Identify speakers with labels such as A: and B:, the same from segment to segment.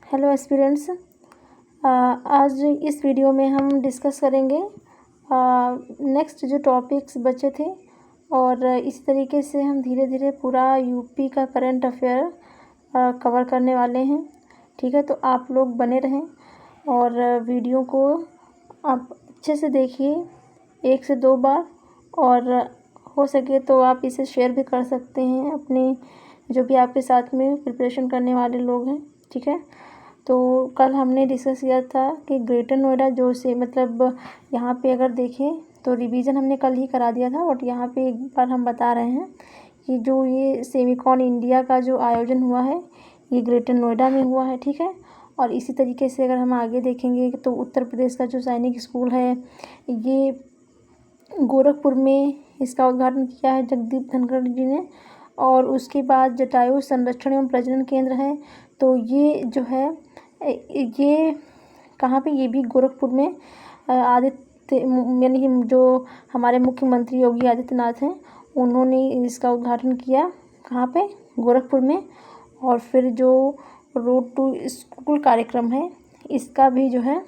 A: Hello aspirants. आज इस video में हम डिस्कस करेंगे नेक्स्ट जो टॉपिक्स बचे थे, और इस तरीके से हम धीरे धीरे पूरा यूपी का करंट अफेयर कवर करने वाले हैं। ठीक है, तो आप लोग बने रहें और वीडियो को आप अच्छे से देखिए 1 से 2 बार, और हो सके तो आप इसे शेयर भी कर सकते हैं अपने जो भी आपके साथ में प्रिपरेशन करने वाले लोग हैं। ठीक है, तो कल हमने डिस्कस किया था कि ग्रेटर नोएडा जो से मतलब यहाँ पे अगर देखें तो रिवीजन हमने कल ही करा दिया था, और यहाँ पे एक बार हम बता रहे हैं कि जो ये सेमिकॉन इंडिया का जो आयोजन हुआ है ये ग्रेटर नोएडा में हुआ है। ठीक है, और इसी तरीके से अगर हम आगे देखेंगे तो उत्तर प्रदेश का जो सैनिक स्कूल है ये गोरखपुर में इसका उद्घाटन किया है जगदीप धनखड़ जी ने। और उसके बाद जटायु संरक्षण एवं प्रजनन केंद्र है, तो ये जो है ये कहाँ पे, ये भी गोरखपुर में आदित्य यानी कि जो हमारे मुख्यमंत्री योगी आदित्यनाथ हैं उन्होंने इसका उद्घाटन किया। कहाँ पे? गोरखपुर में। और फिर जो रोड टू स्कूल कार्यक्रम है इसका भी जो है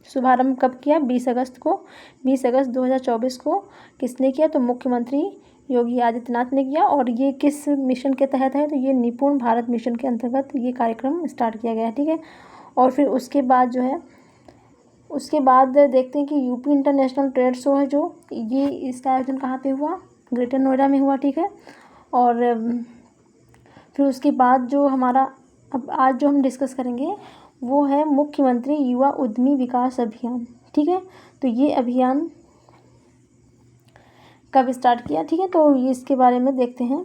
A: शुभारंभ कब किया? 20 अगस्त को। 20 अगस्त 2024 को किसने किया? तो मुख्यमंत्री योगी आदित्यनाथ ने किया। और ये किस मिशन के तहत है? तो ये निपुण भारत मिशन के अंतर्गत ये कार्यक्रम स्टार्ट किया गया है। ठीक है, और फिर उसके बाद जो है उसके बाद देखते हैं कि यूपी इंटरनेशनल ट्रेड शो है जो ये इसका आयोजन कहाँ पे हुआ? ग्रेटर नोएडा में हुआ। ठीक है, और फिर उसके बाद जो हमारा अब आज जो हम डिस्कस करेंगे वो है मुख्यमंत्री युवा उद्यमी विकास अभियान। ठीक है, तो ये अभियान कब स्टार्ट किया? ठीक है, तो ये इसके बारे में देखते हैं।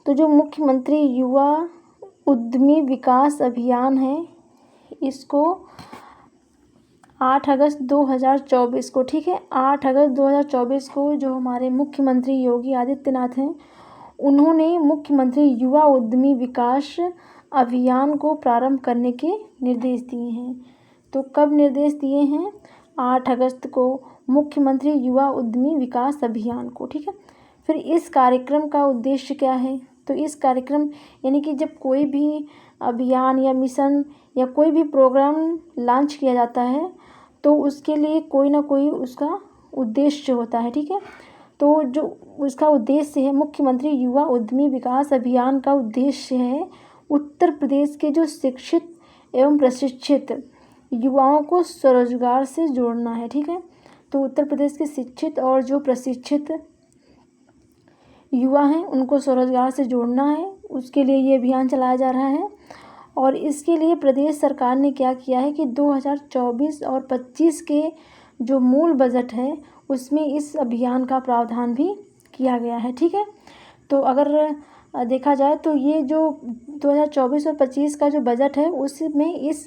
A: तो जो मुख्यमंत्री युवा उद्यमी विकास अभियान है इसको 8 अगस्त 2024 को, ठीक है, 8 अगस्त 2024 को जो हमारे मुख्यमंत्री योगी आदित्यनाथ हैं उन्होंने मुख्यमंत्री युवा उद्यमी विकास अभियान को प्रारंभ करने के निर्देश दिए हैं। तो कब निर्देश दिए हैं? 8 अगस्त को मुख्यमंत्री युवा उद्यमी विकास अभियान को। ठीक है, फिर इस कार्यक्रम का उद्देश्य क्या है? तो इस कार्यक्रम यानी कि जब कोई भी अभियान या मिशन या कोई भी प्रोग्राम लॉन्च किया जाता है तो उसके लिए कोई ना कोई उसका उद्देश्य होता है। ठीक है, तो जो उसका उद्देश्य है मुख्यमंत्री युवा उद्यमी विकास अभियान का उद्देश्य है उत्तर प्रदेश के जो शिक्षित एवं प्रशिक्षित युवाओं को स्वरोजगार से जोड़ना है। ठीक है, तो उत्तर प्रदेश के शिक्षित और जो प्रशिक्षित युवा हैं उनको स्वरोजगार से जोड़ना है, उसके लिए ये अभियान चलाया जा रहा है। और इसके लिए प्रदेश सरकार ने क्या किया है कि 2024 और 25 के जो मूल बजट है उसमें इस अभियान का प्रावधान भी किया गया है। ठीक है, तो अगर देखा जाए तो ये जो 2024 और 25 का जो बजट है उसमें इस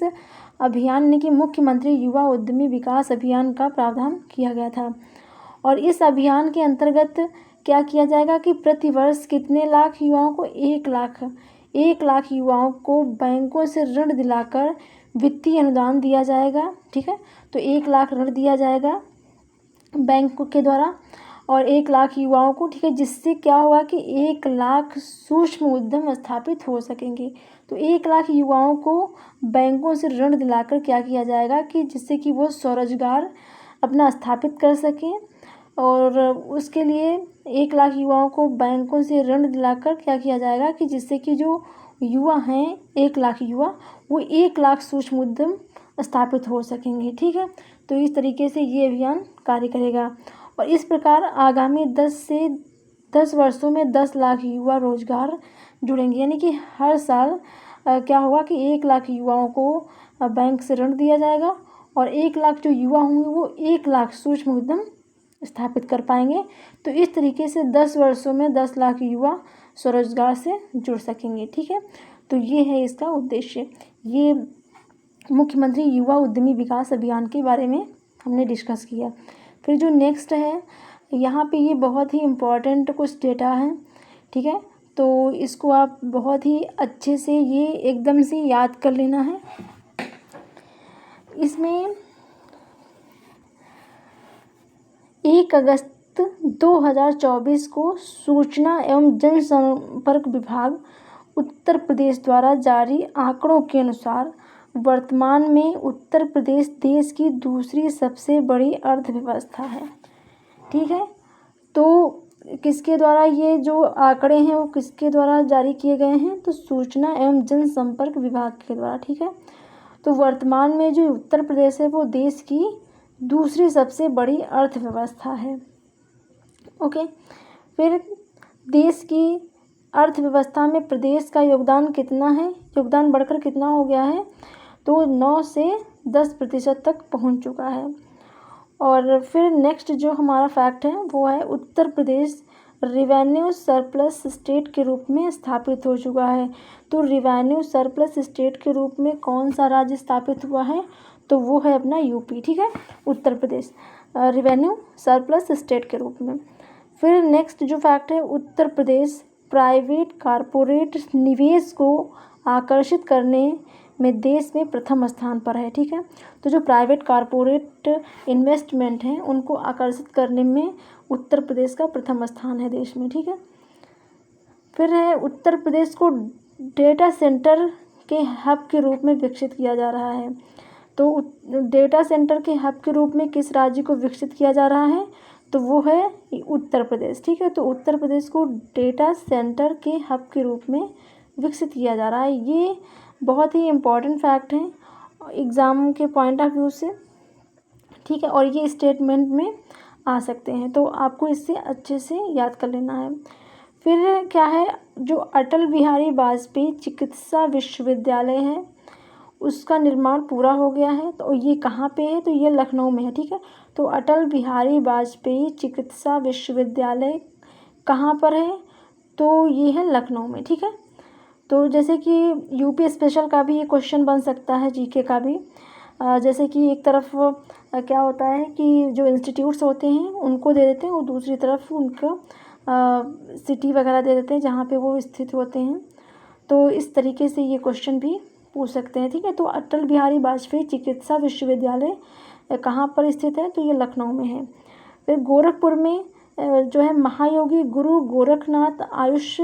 A: अभियान ने कि मुख्यमंत्री युवा उद्यमी विकास अभियान का प्रावधान किया गया था। और इस अभियान के अंतर्गत क्या किया जाएगा कि प्रतिवर्ष कितने लाख युवाओं को? 1 लाख युवाओं को बैंकों से ऋण दिलाकर वित्तीय अनुदान दिया जाएगा। ठीक है, तो 1 लाख ऋण दिया जाएगा बैंक के द्वारा और 1 लाख युवाओं को। ठीक है, जिससे क्या होगा कि 1 लाख सूक्ष्म उद्यम स्थापित हो सकेंगे। तो 1 लाख युवाओं को बैंकों से ऋण दिलाकर क्या किया जाएगा कि जिससे कि वो स्वरोजगार अपना स्थापित कर सकें। और उसके लिए 1 लाख युवाओं को बैंकों से ऋण दिलाकर क्या किया जाएगा कि जिससे कि जो युवा हैं 1 लाख युवा वो 1 लाख सूक्ष्म उद्यम स्थापित हो सकेंगे। ठीक है, तो इस तरीके से ये अभियान कार्य करेगा। और इस प्रकार आगामी 10 वर्षों में 10 लाख युवा रोजगार जुड़ेंगे, यानी कि हर साल क्या होगा कि 1 लाख युवाओं को बैंक से ऋण दिया जाएगा और 1 लाख जो युवा होंगे वो 1 लाख सूक्ष्म उद्यम स्थापित कर पाएंगे। तो इस तरीके से 10 वर्षों में 10 लाख युवा स्वरोजगार से जुड़ सकेंगे। ठीक है, तो ये है इसका उद्देश्य। ये मुख्यमंत्री युवा उद्यमी विकास अभियान के बारे में हमने डिस्कस किया। फिर जो नेक्स्ट है यहाँ पे ये बहुत ही इम्पोर्टेंट कुछ डेटा है। ठीक है, तो इसको आप बहुत ही अच्छे से ये एकदम से याद कर लेना है। इसमें 1 अगस्त 2024 को सूचना एवं जनसंपर्क विभाग उत्तर प्रदेश द्वारा जारी आंकड़ों के अनुसार वर्तमान में उत्तर प्रदेश देश की दूसरी सबसे बड़ी अर्थव्यवस्था है। ठीक है, तो किसके द्वारा ये जो आंकड़े हैं वो किसके द्वारा जारी किए गए हैं? तो सूचना एवं जनसंपर्क विभाग के द्वारा। ठीक है, तो वर्तमान में जो उत्तर प्रदेश है वो देश की दूसरी सबसे बड़ी अर्थव्यवस्था है। ओके, फिर देश की अर्थव्यवस्था में प्रदेश का योगदान कितना है? योगदान बढ़कर कितना हो गया है? तो 9 से 10% तक पहुंच चुका है। और फिर नेक्स्ट जो हमारा फैक्ट है वो है Uttar Pradesh revenue surplus state के रूप में स्थापित हो चुका है। तो रिवेन्यू सरप्लस स्टेट के रूप में कौन सा राज्य स्थापित हुआ है? तो वो है अपना यूपी। ठीक है, Uttar Pradesh revenue surplus state के रूप में। फिर नेक्स्ट जो फैक्ट है, उत्तर प्रदेश प्राइवेट कारपोरेट निवेश को आकर्षित करने में देश में प्रथम स्थान पर है। ठीक है, तो जो प्राइवेट कारपोरेट इन्वेस्टमेंट हैं उनको आकर्षित करने में उत्तर प्रदेश का प्रथम स्थान है देश में। ठीक है, फिर है उत्तर प्रदेश को डेटा सेंटर के हब के रूप में विकसित किया जा रहा है। तो डेटा सेंटर के हब के रूप में किस राज्य को विकसित किया जा रहा है? तो वो है उत्तर प्रदेश। ठीक है, तो उत्तर प्रदेश को डेटा सेंटर के हब के रूप में विकसित किया जा रहा है। ये बहुत ही इम्पॉर्टेंट फैक्ट है एग्ज़ाम के पॉइंट ऑफ व्यू से। ठीक है, और ये स्टेटमेंट में आ सकते हैं, तो आपको इससे अच्छे से याद कर लेना है। फिर क्या है, जो अटल बिहारी वाजपेयी चिकित्सा विश्वविद्यालय है उसका निर्माण पूरा हो गया है। तो ये कहाँ पे है? तो ये लखनऊ में है। ठीक है, तो अटल बिहारी वाजपेयी चिकित्सा विश्वविद्यालय कहाँ पर है? तो ये है लखनऊ में। ठीक है, तो जैसे कि यूपी स्पेशल का भी ये क्वेश्चन बन सकता है, जीके का भी। जैसे कि एक तरफ क्या होता है कि जो इंस्टीट्यूट्स होते हैं उनको दे देते हैं और दूसरी तरफ उनको सिटी वगैरह दे देते हैं जहाँ पे वो स्थित होते हैं। तो इस तरीके से ये क्वेश्चन भी पूछ सकते हैं। ठीक है, तो अटल बिहारी वाजपेयी चिकित्सा विश्वविद्यालय कहाँ पर स्थित है? तो ये लखनऊ में है। फिर गोरखपुर में जो है महायोगी गुरु गोरखनाथ आयुष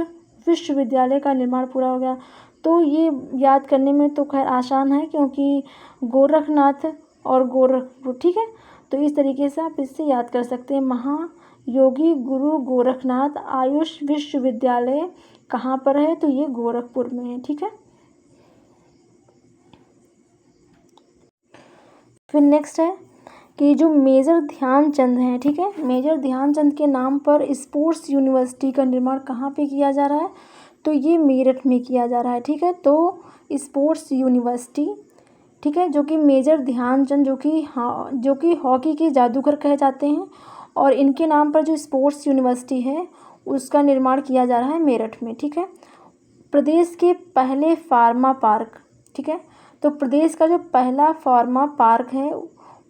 A: विश्वविद्यालय का निर्माण पूरा हो गया। तो ये याद करने में तो खैर आसान है क्योंकि गोरखनाथ और गोरखपुर। ठीक है, तो इस तरीके से आप इससे याद कर सकते हैं। महायोगी गुरु गोरखनाथ आयुष विश्वविद्यालय कहाँ पर है? तो ये गोरखपुर में है। ठीक है, फिर नेक्स्ट है कि जो मेजर ध्यानचंद हैं। ठीक है, मेजर ध्यानचंद के नाम पर स्पोर्ट्स यूनिवर्सिटी का निर्माण कहाँ पे किया जा रहा है? तो ये मेरठ में किया जा रहा है। ठीक है, तो स्पोर्ट्स यूनिवर्सिटी, ठीक है, जो कि मेजर ध्यानचंद जो कि हॉकी के जादूगर कहे जाते हैं और इनके नाम पर जो स्पोर्ट्स यूनिवर्सिटी है उसका निर्माण किया जा रहा है मेरठ में। ठीक है, प्रदेश के पहले फार्मा पार्क। ठीक है, तो प्रदेश का जो पहला फार्मा पार्क है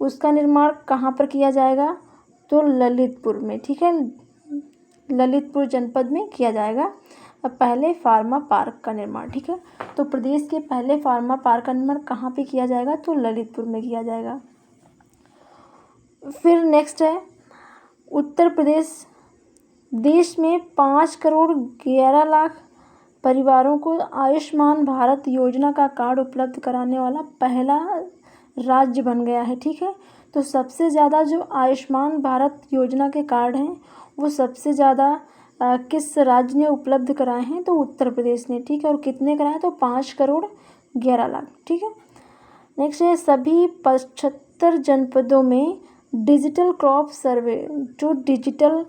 A: उसका निर्माण कहाँ पर किया जाएगा? तो ललितपुर में। ठीक है, ललितपुर जनपद में किया जाएगा पहले फार्मा पार्क का निर्माण। ठीक है, तो प्रदेश के पहले फार्मा पार्क का निर्माण कहाँ पे किया जाएगा? तो ललितपुर में किया जाएगा। फिर नेक्स्ट है उत्तर प्रदेश देश में 5 करोड़ 11 लाख परिवारों को आयुष्मान भारत योजना का कार्ड उपलब्ध कराने वाला पहला राज्य बन गया है। ठीक है, तो सबसे ज़्यादा जो आयुष्मान भारत योजना के कार्ड हैं वो सबसे ज़्यादा किस राज्य ने उपलब्ध कराए हैं? तो उत्तर प्रदेश ने। ठीक है, और कितने कराए? तो 5 करोड़ 11 लाख। ठीक है, नेक्स्ट है सभी 75 जनपदों में डिजिटल क्रॉप सर्वे, जो डिजिटल,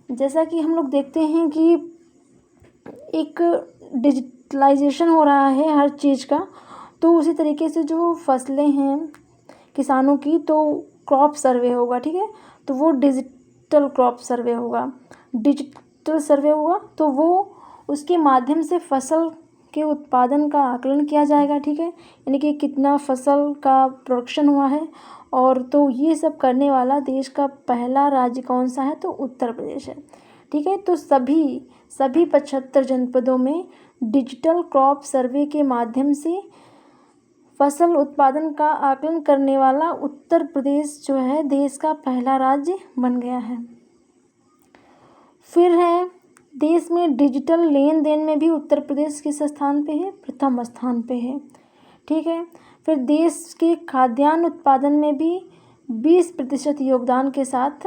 A: जैसा कि हम लोग देखते हैं कि एक डिजिटलाइजेशन हो रहा है हर चीज़ का, तो उसी तरीके से जो फसलें हैं किसानों की तो क्रॉप सर्वे होगा। ठीक है, तो वो डिजिटल क्रॉप सर्वे होगा, डिजिटल सर्वे होगा, तो वो उसके माध्यम से फसल के उत्पादन का आकलन किया जाएगा। ठीक है, यानी कि कितना फसल का प्रोडक्शन हुआ है, और तो ये सब करने वाला देश का पहला राज्य कौन सा है? तो उत्तर प्रदेश है। ठीक है, तो सभी 75 जनपदों में डिजिटल क्रॉप सर्वे के माध्यम से फसल उत्पादन का आकलन करने वाला उत्तर प्रदेश जो है देश का पहला राज्य बन गया है। फिर है देश में डिजिटल लेन देन में भी उत्तर प्रदेश किस स्थान पे है? प्रथम स्थान पे है। ठीक है। फिर देश के खाद्यान्न उत्पादन में भी 20% योगदान के साथ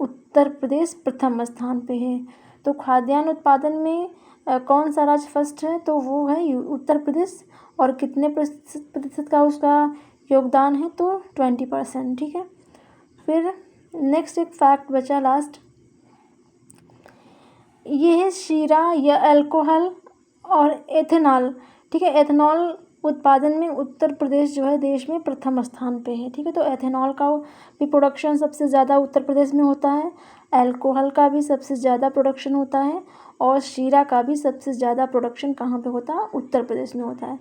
A: उत्तर प्रदेश प्रथम स्थान पे है। तो खाद्यान्न उत्पादन में कौन सा राज्य फर्स्ट है? तो वो है उत्तर प्रदेश। और कितने प्रतिशत का उसका योगदान है? तो 20%। ठीक है। फिर नेक्स्ट एक फैक्ट बचा लास्ट, ये है शीरा या अल्कोहल और एथेनॉल। ठीक है। एथेनॉल उत्पादन में उत्तर प्रदेश जो है देश में प्रथम स्थान पे है। ठीक है। तो एथेनॉल का भी प्रोडक्शन सबसे ज़्यादा उत्तर प्रदेश में होता है, अल्कोहल का भी सबसे ज़्यादा प्रोडक्शन होता है, और शीरा का भी सबसे ज़्यादा प्रोडक्शन कहाँ पे होता है? उत्तर प्रदेश में होता है।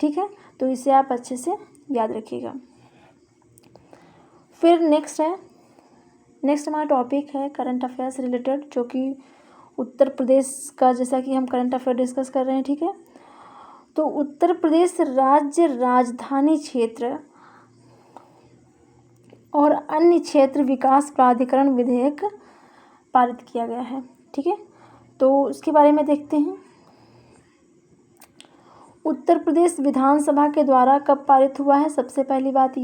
A: ठीक है। तो इसे आप अच्छे से याद रखिएगा। फिर नेक्स्ट हमारा टॉपिक है करंट अफेयर्स रिलेटेड, जो कि उत्तर प्रदेश का, जैसा कि हम करंट अफेयर डिस्कस कर रहे हैं। ठीक है। तो उत्तर प्रदेश राज्य राजधानी क्षेत्र और अन्य क्षेत्र विकास प्राधिकरण विधेयक पारित किया गया है। ठीक है। तो इसके बारे में देखते हैं। उत्तर प्रदेश विधानसभा के द्वारा कब पारित हुआ है? सबसे पहली बात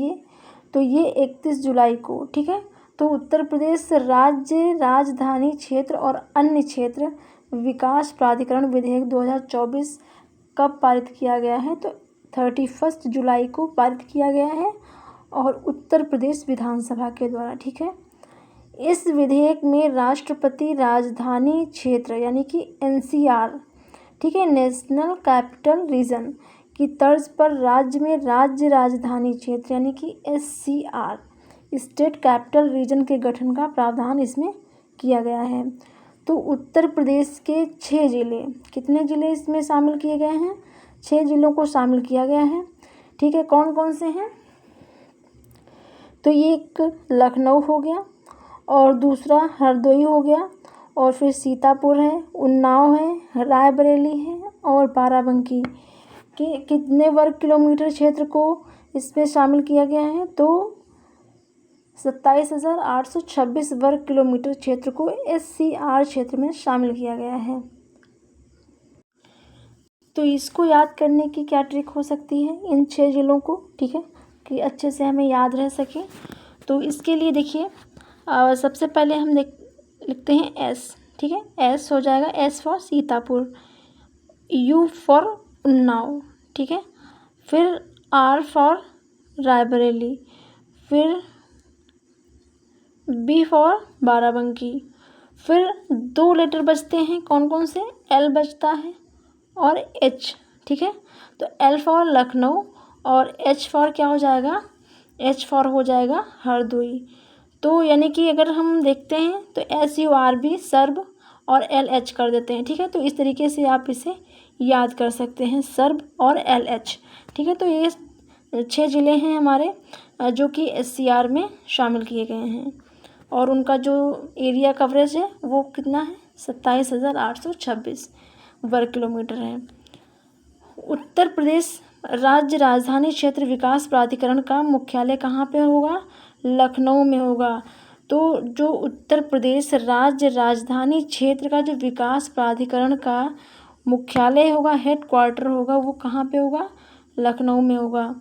A: तो ये 31 जुलाई को। ठीक है। तो उत्तर प्रदेश राज्य राजधानी क्षेत्र और अन्य क्षेत्र विकास प्राधिकरण विधेयक 2024 कब पारित किया गया है? तो 31 जुलाई को पारित किया गया है, और उत्तर प्रदेश विधानसभा के द्वारा। ठीक है। इस विधेयक में राष्ट्रपति राजधानी क्षेत्र यानी कि NCR, ठीक है, नेशनल कैपिटल रीजन की तर्ज पर राज्य में राज्य राजधानी क्षेत्र यानी कि SCR, स्टेट कैपिटल रीजन के गठन का प्रावधान इसमें किया गया है। तो उत्तर प्रदेश के 6 जिले, कितने जिले इसमें शामिल किए गए हैं? 6 जिलों को शामिल किया गया है। ठीक है। कौन कौन से हैं? तो ये एक लखनऊ हो गया, और दूसरा हरदोई हो गया, और फिर सीतापुर है, उन्नाव है, रायबरेली है, और बाराबंकी के कितने वर्ग किलोमीटर क्षेत्र को इसमें शामिल किया गया है? तो 27,826 वर्ग किलोमीटर क्षेत्र को SCR क्षेत्र में शामिल किया गया है। तो इसको याद करने की क्या ट्रिक हो सकती है इन 6 जिलों को? ठीक है, कि अच्छे से हमें याद रह सके। तो इसके लिए देखिए, सबसे पहले हम लिखते हैं S। ठीक है। S हो जाएगा, S for Sitapur, U for Unnao. ठीक है। फिर R फॉर रायबरेली, फिर B फॉर बाराबंकी, फिर 2 लेटर बचते हैं, कौन कौन से? L बचता है और H। ठीक है। तो L फॉर लखनऊ, और H फॉर क्या हो जाएगा? H फॉर हो जाएगा हरदोई। तो यानी कि अगर हम देखते हैं तो SURB सर्ब और LH कर देते हैं। ठीक है। तो इस तरीके से आप इसे याद कर सकते हैं, सर्ब और LH। ठीक है। तो ये 6 ज़िले हैं हमारे जो कि SCR में शामिल किए गए हैं, और उनका जो एरिया कवरेज है वो कितना है? 27,826 वर्ग किलोमीटर है। उत्तर प्रदेश राज्य राजधानी क्षेत्र विकास प्राधिकरण का मुख्यालय कहाँ पे होगा? लखनऊ में होगा। तो जो उत्तर प्रदेश राज्य राजधानी क्षेत्र का जो विकास प्राधिकरण का मुख्यालय होगा, हेड क्वार्टर होगा, वो कहाँ पे होगा? लखनऊ में होगा।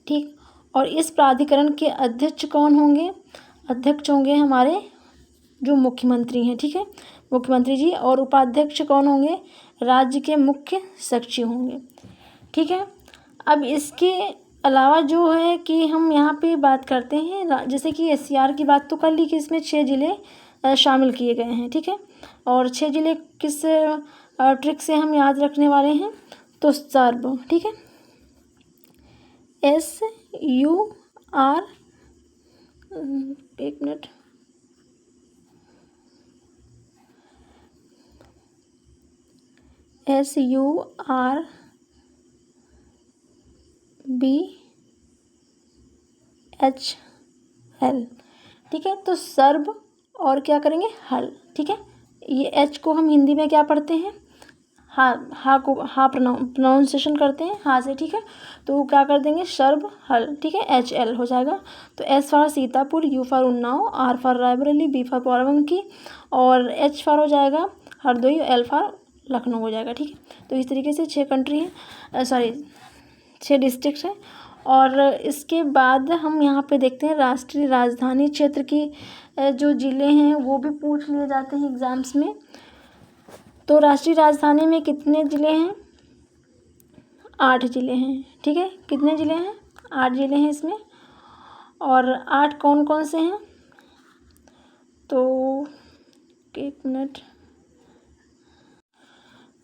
A: ठीक। और इस प्राधिकरण के अध्यक्ष कौन होंगे? अध्यक्ष होंगे हमारे जो मुख्यमंत्री हैं। ठीक है, मुख्यमंत्री जी। और उपाध्यक्ष कौन होंगे? राज्य के मुख्य सचिव होंगे। ठीक है। अब इसके अलावा जो है कि हम यहाँ पे बात करते हैं, जैसे कि SCR की बात तो कर ली कि इसमें 6 ज़िले शामिल किए गए हैं। ठीक है। और 6 ज़िले किस ट्रिक से हम याद रखने वाले हैं? तो सर्ब। ठीक है, SUR, एक मिनट, SURB। ठीक है। तो सर्ब और क्या करेंगे? हल। ठीक है। ये H को हम हिंदी में क्या पढ़ते हैं? हा को हा प्रोनाउंसिएशन करते हैं हा से, ठीक है। तो क्या कर देंगे, सर्ब हल, ठीक है, HL हो जाएगा। तो S for Sitapur, U for Unnao, R for Raebareli, B for Barabanki और H फॉर हो जाएगा हरदोई, L फॉर लखनऊ हो जाएगा, ठीक है। तो इस तरीके से 6 कंट्री हैं, 6 डिस्ट्रिक्ट हैं। और इसके बाद हम यहाँ पे देखते हैं राष्ट्रीय राजधानी क्षेत्र की जो ज़िले हैं वो भी पूछ लिए जाते हैं एग्ज़ाम्स में। तो राष्ट्रीय राजधानी में कितने ज़िले हैं, 8 ज़िले हैं, ठीक है। कितने ज़िले हैं, 8 ज़िले हैं इसमें। और 8 कौन कौन से हैं, तो एक मिनट,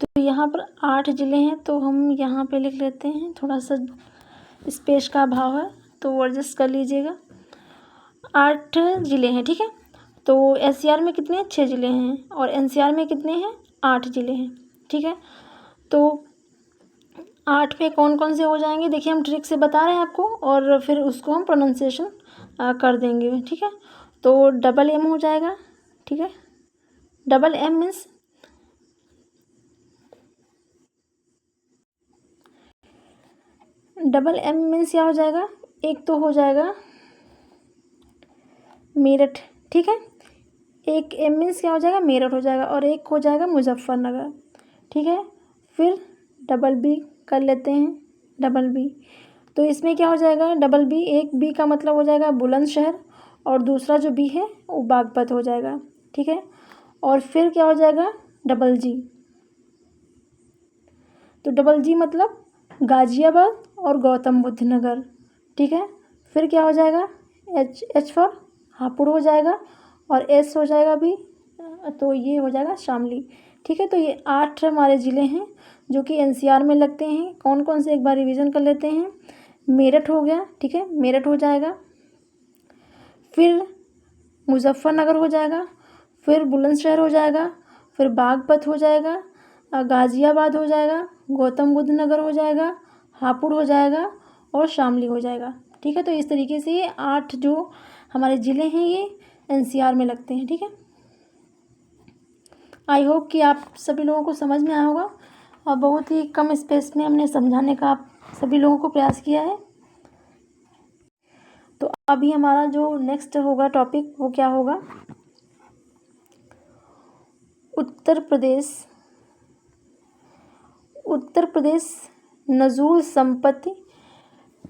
A: तो यहाँ पर 8 ज़िले हैं, तो हम यहाँ पे लिख लेते हैं, थोड़ा सा स्पेस का अभाव है तो एडजस्ट कर लीजिएगा। 8 ज़िले हैं, ठीक है। तो SCR में कितने, 6 ज़िले हैं और NCR में कितने हैं, 8 ज़िले हैं, ठीक है। तो 8 पे कौन कौन से हो जाएंगे, देखिए हम ट्रिक से बता रहे हैं आपको और फिर उसको हम प्रोनाउंसिएशन कर देंगे, ठीक है। तो MM हो जाएगा, ठीक है। MM मीन्स क्या हो जाएगा, एक तो हो जाएगा मेरठ, ठीक है। एक M मीन्स क्या हो जाएगा, मेरठ हो जाएगा और एक हो जाएगा मुजफ्फरनगर, ठीक है। फिर BB कर लेते हैं, BB। तो इसमें क्या हो जाएगा, BB, एक B का मतलब हो जाएगा बुलंदशहर और दूसरा जो B है वो बागपत हो जाएगा, ठीक है। और फिर क्या हो जाएगा, GG। तो GG मतलब गाज़ियाबाद और गौतम बुद्ध नगर, ठीक है। फिर क्या हो जाएगा, H फॉर हापुड़ हो जाएगा और S हो जाएगा भी, तो ये हो जाएगा शामली, ठीक है। तो ये 8 हमारे ज़िले हैं जो कि NCR में लगते हैं। कौन कौन से एक बार रिवीजन कर लेते हैं। मेरठ हो गया, ठीक है, मेरठ हो जाएगा। फिर मुजफ्फरनगर हो जाएगा, फिर बुलंदशहर हो जाएगा, फिर बागपत हो जाएगा, गाज़ियाबाद हो जाएगा, गौतम बुद्ध नगर हो जाएगा, हापुड़ हो जाएगा और शामली हो जाएगा, ठीक है। तो इस तरीके से ये 8 जो हमारे ज़िले हैं ये NCR में लगते हैं, ठीक है। आई होप कि आप सभी लोगों को समझ में आया होगा और बहुत ही कम स्पेस में हमने समझाने का सभी लोगों को प्रयास किया है। तो अभी हमारा जो नेक्स्ट होगा टॉपिक वो क्या होगा, उत्तर प्रदेश नजूल संपत्ति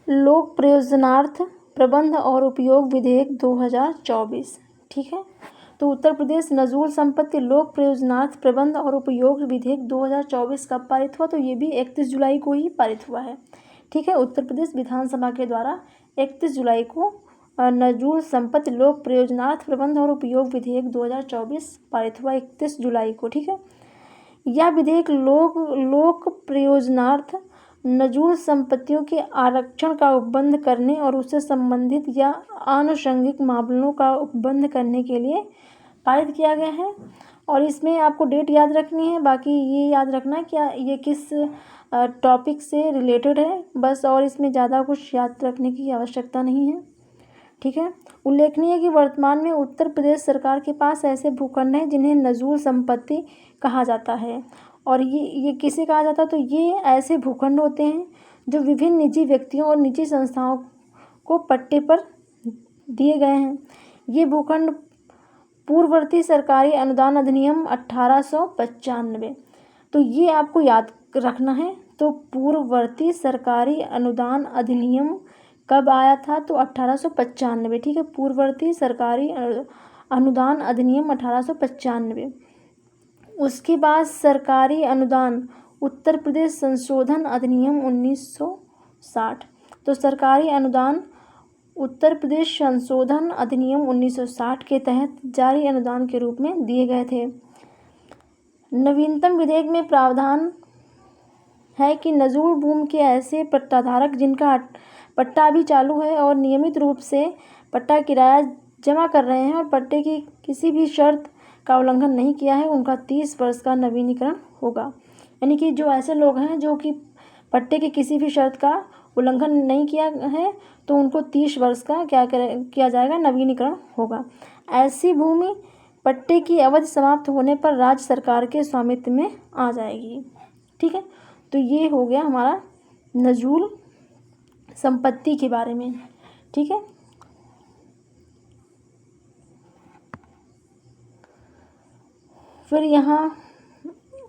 A: लोक प्रयोजनार्थ प्रबंध और उपयोग विधेयक 2024, ठीक है। तो उत्तर प्रदेश नजूल संपत्ति लोक प्रयोजनार्थ प्रबंध और उपयोग विधेयक 2024 कब पारित हुआ, तो ये भी 31 जुलाई को ही पारित हुआ है, ठीक है। उत्तर प्रदेश विधानसभा के द्वारा 31 जुलाई को नजूल संपत्ति लोक प्रयोजनार्थ प्रबंध और उपयोग विधेयक 2024 पारित हुआ 31 जुलाई को, ठीक है। यह विधेयक लोक प्रयोजनार्थ नजूल संपत्तियों के आरक्षण का उपबंध करने और उससे संबंधित या आनुषंगिक मामलों का उपबंध करने के लिए पारित किया गया है। और इसमें आपको डेट याद रखनी है, बाकी ये याद रखना क्या ये किस टॉपिक से रिलेटेड है बस, और इसमें ज़्यादा कुछ याद रखने की आवश्यकता नहीं है, ठीक है। उल्लेखनीय है कि वर्तमान में उत्तर प्रदेश सरकार के पास ऐसे भूखंड हैं जिन्हें नजूल संपत्ति कहा जाता है। और ये किसे कहा जाता है, तो ये ऐसे भूखंड होते हैं जो विभिन्न निजी व्यक्तियों और निजी संस्थाओं को पट्टे पर दिए गए हैं। ये भूखंड पूर्ववर्ती सरकारी अनुदान अधिनियम 1895, तो ये आपको याद रखना है। तो पूर्ववर्ती सरकारी अनुदान अधिनियम कब आया था, तो 1895, ठीक है। पूर्ववर्ती सरकारी अनुदान अधिनियम 1895। उसके बाद सरकारी अनुदान उत्तर प्रदेश संशोधन अधिनियम 1960। तो सरकारी अनुदान उत्तर प्रदेश संशोधन अधिनियम 1960 के तहत जारी अनुदान के रूप में दिए गए थे। नवीनतम विधेयक में प्रावधान है कि नजूल भूमि के ऐसे पट्टाधारक जिनका पट्टा अभी चालू है और नियमित रूप से पट्टा किराया जमा कर रहे हैं और पट्टे की किसी भी शर्त का उल्लंघन नहीं किया है, उनका 30 वर्ष का नवीनीकरण होगा। यानी कि जो ऐसे लोग हैं जो कि पट्टे की किसी भी शर्त का उल्लंघन नहीं किया है तो उनको 30 वर्ष का किया जाएगा, नवीनीकरण होगा। ऐसी भूमि पट्टे की अवधि समाप्त होने पर राज्य सरकार के स्वामित्व में आ जाएगी, ठीक है। तो ये हो गया हमारा नजूल संपत्ति के बारे में, ठीक है। फिर यहाँ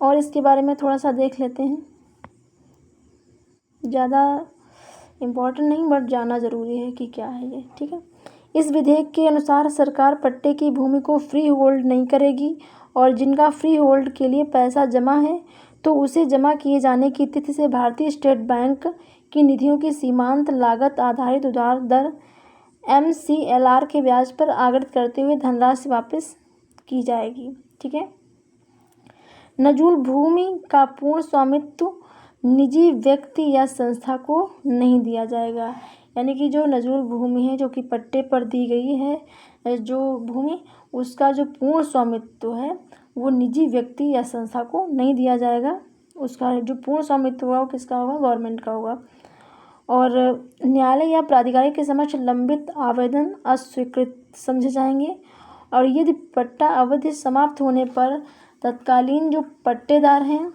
A: और इसके बारे में थोड़ा सा देख लेते हैं, ज़्यादा इम्पोर्टेंट नहीं बट जानना ज़रूरी है कि क्या है ये, ठीक है। इस विधेयक के अनुसार सरकार पट्टे की भूमि को फ्री होल्ड नहीं करेगी और जिनका फ्री होल्ड के लिए पैसा जमा है तो उसे जमा किए जाने की तिथि से भारतीय स्टेट बैंक की निधियों की सीमांत लागत आधारित उधार दर MCLR के ब्याज पर आगत करते हुए धनराशि वापस की जाएगी, ठीक है। नजूल भूमि का पूर्ण स्वामित्व निजी व्यक्ति या संस्था को नहीं दिया जाएगा, यानी कि जो नजूल भूमि है जो कि पट्टे पर दी गई है जो भूमि, उसका जो पूर्ण स्वामित्व है वो निजी व्यक्ति या संस्था को नहीं दिया जाएगा। उसका जो पूर्ण स्वामित्व होगा वो किसका होगा, गवर्नमेंट का होगा। और न्यायालय या प्राधिकारी के समक्ष लंबित आवेदन अस्वीकृत समझे जाएंगे। और यदि पट्टा अवधि समाप्त होने पर तत्कालीन जो पट्टेदार हैं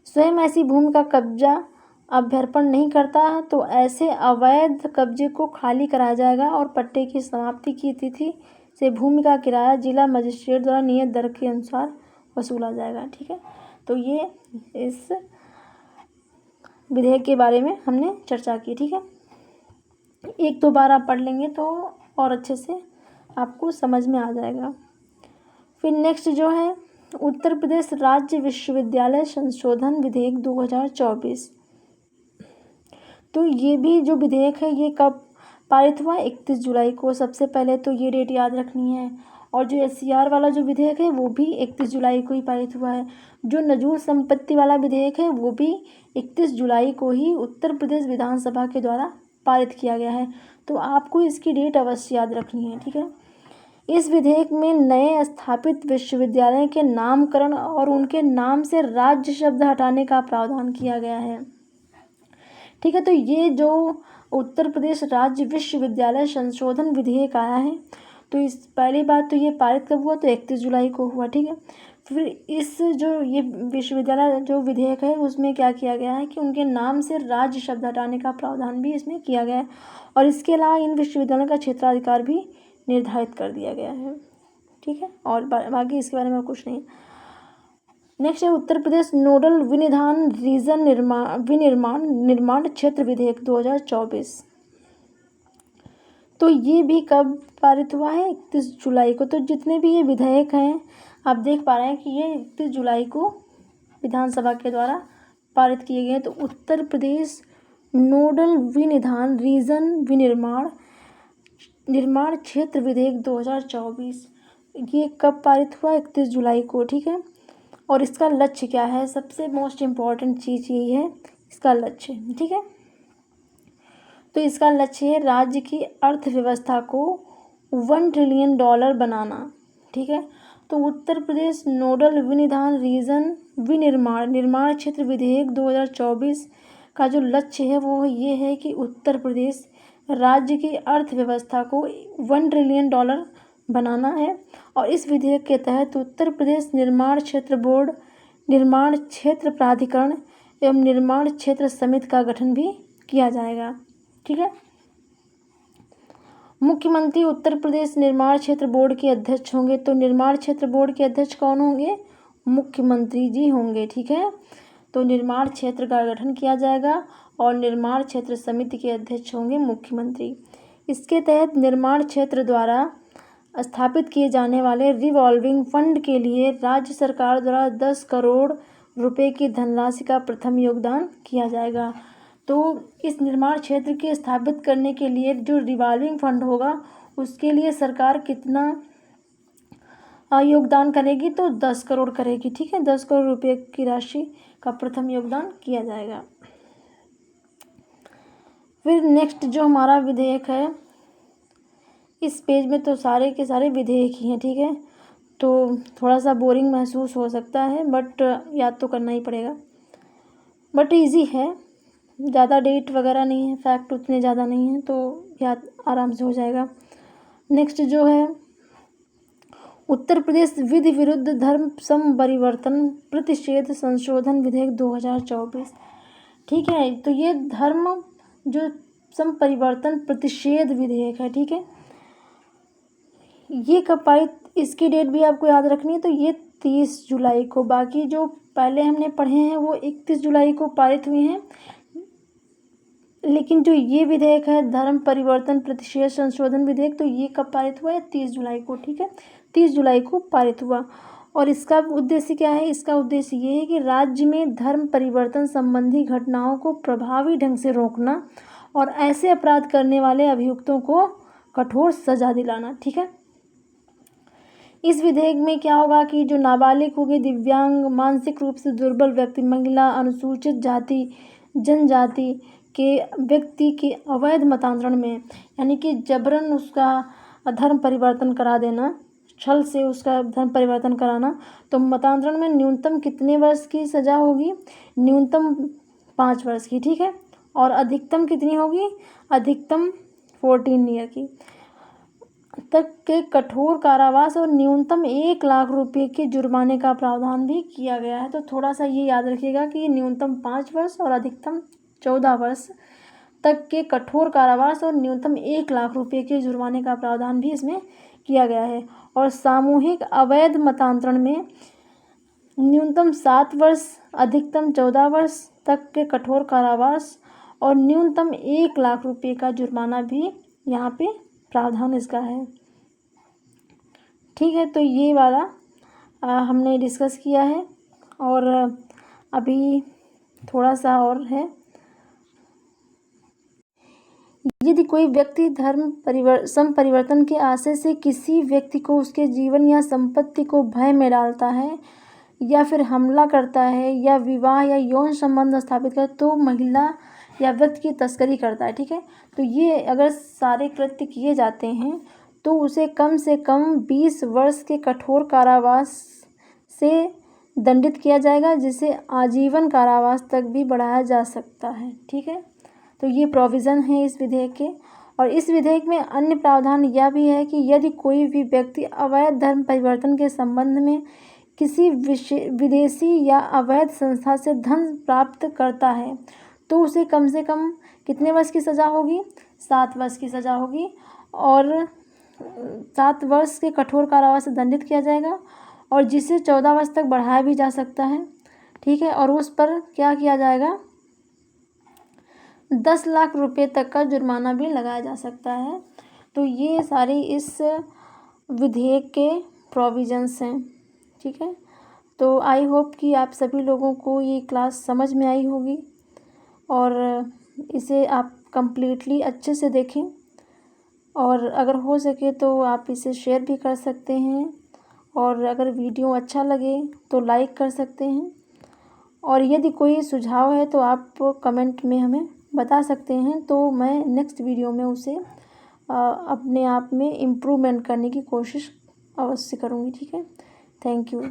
A: स्वयं ऐसी भूमि का कब्जा अभ्यर्पण नहीं करता है तो ऐसे अवैध कब्जे को खाली कराया जाएगा और पट्टे की समाप्ति की तिथि से भूमि का किराया जिला मजिस्ट्रेट द्वारा नियत दर के अनुसार वसूला जाएगा, ठीक है। तो ये इस विधेयक के बारे में हमने चर्चा की, ठीक है। एक दो बार आप पढ़ लेंगे तो और अच्छे से आपको समझ में आ जाएगा। फिर नेक्स्ट जो है उत्तर प्रदेश राज्य विश्वविद्यालय संशोधन विधेयक 2024। तो ये भी जो विधेयक है ये कब पारित हुआ, 31 जुलाई को। सबसे पहले तो ये डेट याद रखनी है। और जो SCR वाला जो विधेयक है वो भी 31 जुलाई को ही पारित हुआ है। जो नजूल संपत्ति वाला विधेयक है वो भी 31 जुलाई को ही उत्तर प्रदेश विधानसभा के द्वारा पारित किया गया है। तो आपको इसकी डेट अवश्य याद रखनी है, ठीक है। इस विधेयक में नए स्थापित विश्वविद्यालय के नामकरण और उनके नाम से राज्य शब्द हटाने का प्रावधान किया गया है, ठीक है। तो ये जो उत्तर प्रदेश राज्य विश्वविद्यालय संशोधन विधेयक आया है तो इस पहली बात तो ये पारित कब हुआ, तो 31 जुलाई को हुआ, ठीक है। फिर इस जो ये विश्वविद्यालय जो विधेयक है उसमें क्या किया गया है कि उनके नाम से राज्य शब्द हटाने का प्रावधान भी इसमें किया गया है। और इसके अलावा इन विश्वविद्यालयों का क्षेत्राधिकार भी निर्धारित कर दिया गया है, ठीक है। और बाकी इसके बारे में कुछ नहीं। नेक्स्ट है उत्तर प्रदेश नोडल विनिधान रीजन निर्माण क्षेत्र विधेयक 2024। तो ये भी कब पारित हुआ है, 31 जुलाई को। तो जितने भी ये विधेयक हैं आप देख पा रहे हैं कि ये 31 जुलाई को विधानसभा के द्वारा पारित किए गए। तो उत्तर प्रदेश नोडल विनिधान रीजन निर्माण क्षेत्र विधेयक 2024 ये कब पारित हुआ, 31 जुलाई को, ठीक है। और इसका लक्ष्य क्या है, सबसे मोस्ट इम्पॉर्टेंट चीज़ यही है इसका लक्ष्य, ठीक है। तो इसका लक्ष्य है राज्य की अर्थव्यवस्था को $1 ट्रिलियन बनाना, ठीक है। तो उत्तर प्रदेश नोडल विनिधान रीजन निर्माण क्षेत्र विधेयक 2024 का जो लक्ष्य है वो ये है कि उत्तर प्रदेश राज्य की अर्थव्यवस्था को $1 ट्रिलियन बनाना है। और इस विधेयक के तहत उत्तर प्रदेश निर्माण क्षेत्र बोर्ड, निर्माण क्षेत्र प्राधिकरण एवं निर्माण क्षेत्र समिति का गठन भी किया जाएगा, ठीक है। मुख्यमंत्री उत्तर प्रदेश निर्माण क्षेत्र बोर्ड के अध्यक्ष होंगे। तो निर्माण क्षेत्र बोर्ड के अध्यक्ष कौन होंगे, मुख्यमंत्री जी होंगे, ठीक है। तो निर्माण क्षेत्र का गठन किया जाएगा और निर्माण क्षेत्र समिति के अध्यक्ष होंगे मुख्यमंत्री। इसके तहत निर्माण क्षेत्र द्वारा स्थापित किए जाने वाले रिवॉल्विंग फंड के लिए राज्य सरकार द्वारा 10 करोड़ रुपए की धनराशि का प्रथम योगदान किया जाएगा। तो इस निर्माण क्षेत्र के स्थापित करने के लिए जो रिवॉल्विंग फंड होगा उसके लिए सरकार कितना योगदान करेगी, तो 10 करोड़ करेगी, ठीक है। 10 करोड़ रुपए की राशि का प्रथम योगदान किया जाएगा। फिर नेक्स्ट जो हमारा विधेयक है, इस पेज में तो सारे के सारे विधेयक ही हैं, ठीक है। तो थोड़ा सा बोरिंग महसूस हो सकता है बट याद तो करना ही पड़ेगा। बट इजी है, ज़्यादा डेट वगैरह नहीं है, फैक्ट उतने ज़्यादा नहीं है, तो याद आराम से हो जाएगा। नेक्स्ट जो है उत्तर प्रदेश विधि विरुद्ध धर्म समपरिवर्तन प्रतिषेध संशोधन विधेयक 2024। ठीक है, तो ये धर्म जो समपरिवर्तन प्रतिषेध विधेयक है, ठीक है, ये कब पारित, इसकी डेट भी आपको याद रखनी है। तो ये 30 जुलाई को, बाकी जो पहले हमने पढ़े हैं वो 31 जुलाई को पारित हुए हैं, लेकिन जो ये विधेयक है धर्म परिवर्तन प्रतिषेध संशोधन विधेयक, तो ये कब पारित हुआ है? 30 जुलाई को। ठीक है, 30 जुलाई को पारित हुआ। और इसका उद्देश्य क्या है? इसका उद्देश्य ये है कि राज्य में धर्म परिवर्तन संबंधी घटनाओं को प्रभावी ढंग से रोकना और ऐसे अपराध करने वाले अभियुक्तों को कठोर सजा दिलाना। ठीक है, इस विधेयक में क्या होगा कि जो नाबालिग होगी, दिव्यांग, मानसिक रूप से दुर्बल व्यक्ति, महिला, अनुसूचित जाति जनजाति के व्यक्ति के अवैध मतांतरण में, यानी कि जबरन उसका धर्म परिवर्तन करा देना, छल से उसका धर्म परिवर्तन कराना, तो मतांतरण में न्यूनतम कितने वर्ष की सज़ा होगी? न्यूनतम 5 वर्ष की। ठीक है, और अधिकतम कितनी होगी? अधिकतम 14 ईयर की तक के कठोर कारावास और न्यूनतम 1 लाख रुपए के जुर्माने का प्रावधान भी किया गया है। तो थोड़ा सा ये याद रखिएगा कि न्यूनतम 5 वर्ष और अधिकतम 14 वर्ष तक के कठोर कारावास और न्यूनतम 1 लाख रुपए के जुर्माने का प्रावधान भी इसमें किया गया है। और सामूहिक अवैध मतांतरण में न्यूनतम 7 वर्ष, अधिकतम 14 वर्ष तक के कठोर कारावास और न्यूनतम 1 लाख रुपए का जुर्माना भी यहाँ पे प्रावधान इसका है। ठीक है, तो ये वाला हमने डिस्कस किया है। और अभी थोड़ा सा और है, यदि कोई व्यक्ति धर्म समपरिवर्तन के आशय से किसी व्यक्ति को उसके जीवन या संपत्ति को भय में डालता है या फिर हमला करता है या विवाह या यौन संबंध स्थापित कर, तो महिला या व्यक्ति की तस्करी करता है। ठीक है, तो ये अगर सारे कृत्य किए जाते हैं तो उसे कम से कम 20 वर्ष के कठोर कारावास से दंडित किया जाएगा, जिसे आजीवन कारावास तक भी बढ़ाया जा सकता है। ठीक है, तो ये प्रोविज़न है इस विधेयक के। और इस विधेयक में अन्य प्रावधान यह भी है कि यदि कोई भी व्यक्ति अवैध धर्म परिवर्तन के संबंध में किसी विदेशी या अवैध संस्था से धन प्राप्त करता है तो उसे कम से कम कितने वर्ष की सज़ा होगी? 7 वर्ष की सज़ा होगी और 7 वर्ष के कठोर कारावास से दंडित किया जाएगा, और जिसे 14 वर्ष तक बढ़ाया भी जा सकता है। ठीक है, और उस पर क्या किया जाएगा? 10 लाख रुपए तक का जुर्माना भी लगाया जा सकता है। तो ये सारी इस विधेयक के प्रोविजंस हैं। ठीक है, तो आई होप कि आप सभी लोगों को ये क्लास समझ में आई होगी और इसे आप कंप्लीटली अच्छे से देखें, और अगर हो सके तो आप इसे शेयर भी कर सकते हैं, और अगर वीडियो अच्छा लगे तो लाइक कर सकते हैं, और यदि कोई सुझाव है तो आप कमेंट में हमें बता सकते हैं, तो मैं नेक्स्ट वीडियो में उसे अपने आप में इम्प्रूवमेंट करने की कोशिश अवश्य करूँगी। ठीक है, थैंक यू।